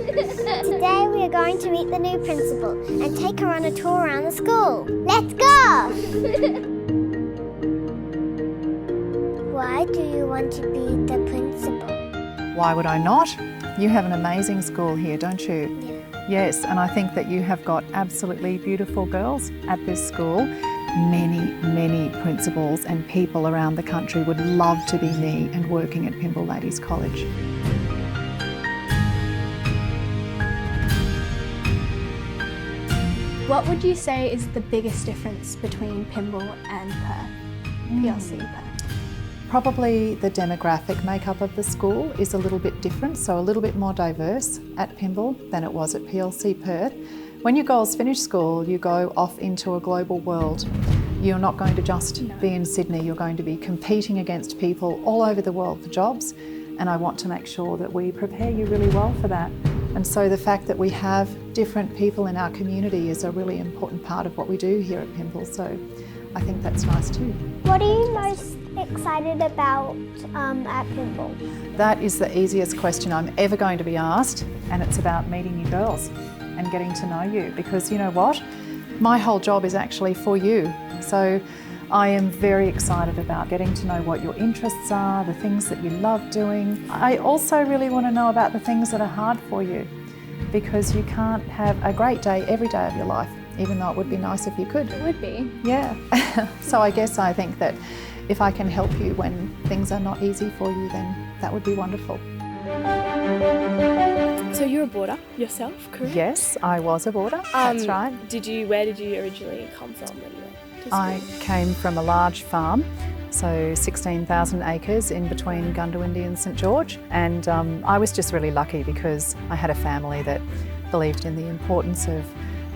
Today we are going to meet the new principal and take her on a tour around the school. Let's go! Why do you want to be the principal? Why would I not? You have an amazing school here, don't you? Yeah. Yes, and I think that you have got absolutely beautiful girls at this school. Many principals and people around the country would love to be me and working at Pymble Ladies College. What would you say is the biggest difference between Pymble and Perth, PLC Perth? Probably the demographic makeup of the school is a little bit different, so a little bit more diverse at Pymble than it was at PLC Perth. When you girls finish school, you go off into a global world. You're not going to just be in Sydney, you're going to be competing against people all over the world for jobs, and I want to make sure that we prepare you really well for that. And so the fact that we have different people in our community is a really important part of what we do here at Pymble, so I think that's nice too. What are you most excited about at Pymble? That is the easiest question I'm ever going to be asked, and it's about meeting you girls and getting to know you, because you know what? My whole job is actually for you. So I am very excited about getting to know what your interests are, the things that you love doing. I also really want to know about the things that are hard for you, because you can't have a great day every day of your life, even though it would be nice if you could. It would be. Yeah. So I guess I think that if I can help you when things are not easy for you, then that would be wonderful. So you're a boarder yourself, correct? Yes, I was a boarder, that's right. Where did you originally come from when you went to school? I came from a large farm, so 16,000 acres in between Gundawindi and St George, and I was just really lucky because I had a family that believed in the importance of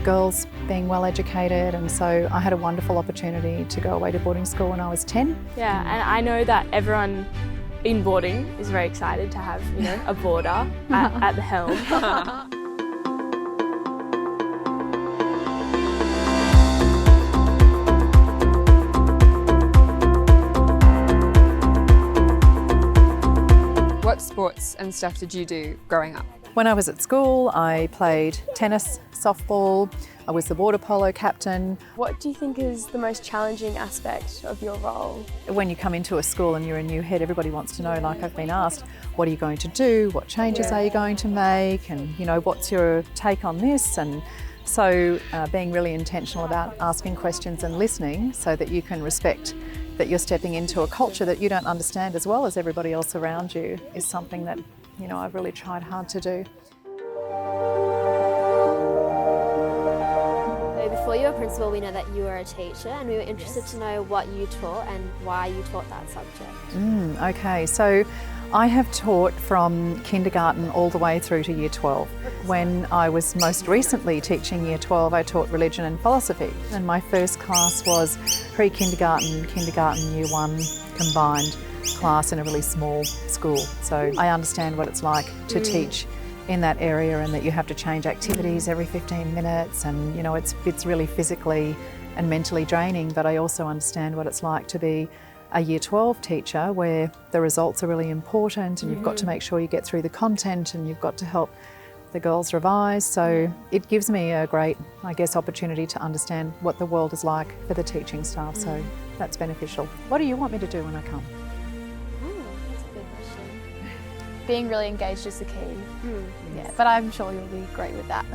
girls being well educated, and so I had a wonderful opportunity to go away to boarding school when I was 10. Yeah, and I know that everyone in boarding is very excited to have, you know, a boarder at the helm. What sports and stuff did you do growing up? When I was at school, I played tennis, softball, I was the water polo captain. What do you think is the most challenging aspect of your role? When you come into a school and you're a new head, everybody wants to know, like I've been asked, what are you going to do? What changes are you going to make? And you know, what's your take on this? And so being really intentional about asking questions and listening so that you can respect that you're stepping into a culture that you don't understand as well as everybody else around you is something that, you know, I've really tried hard to do. Before you were principal, we know that you were a teacher, and we were interested to know what you taught and why you taught that subject. Okay, so I have taught from kindergarten all the way through to year 12. When I was most recently teaching year 12, I taught religion and philosophy, and my first class was pre-kindergarten, kindergarten, year 1 combined class in a really small school. So I understand what it's like to teach in that area, and that you have to change activities every 15 minutes, and you know, it's really physically and mentally draining, but I also understand what it's like to be a year 12 teacher where the results are really important and you've got to make sure you get through the content and you've got to help the girls revise. So it gives me a great, I guess, opportunity to understand what the world is like for the teaching staff, so that's beneficial. What do you want me to do when I come? That's a good question. Being really engaged is the key. Yeah, but I'm sure you'll be great with that.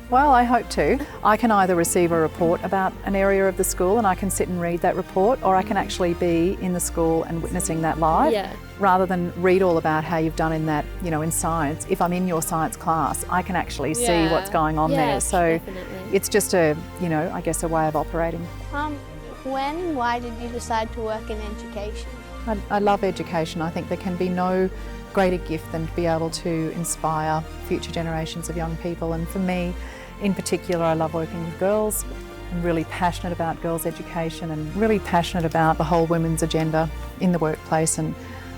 Well, I hope to. I can either receive a report about an area of the school and I can sit and read that report, or I can actually be in the school and witnessing that live. Yeah. Rather than read all about how you've done in that, you know, in science. If I'm in your science class, I can actually see what's going on there. So definitely. it's just a, you know, I guess a way of operating. When and why did you decide to work in education? I love education. I think there can be no greater gift than to be able to inspire future generations of young people. And for me, in particular, I love working with girls. I'm really passionate about girls' education and really passionate about the whole women's agenda in the workplace. And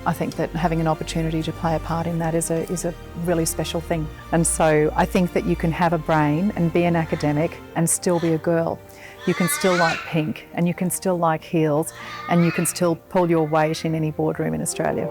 I think that having an opportunity to play a part in that is a really special thing. And so I think that you can have a brain and be an academic and still be a girl. You can still like pink and you can still like heels and you can still pull your weight in any boardroom in Australia.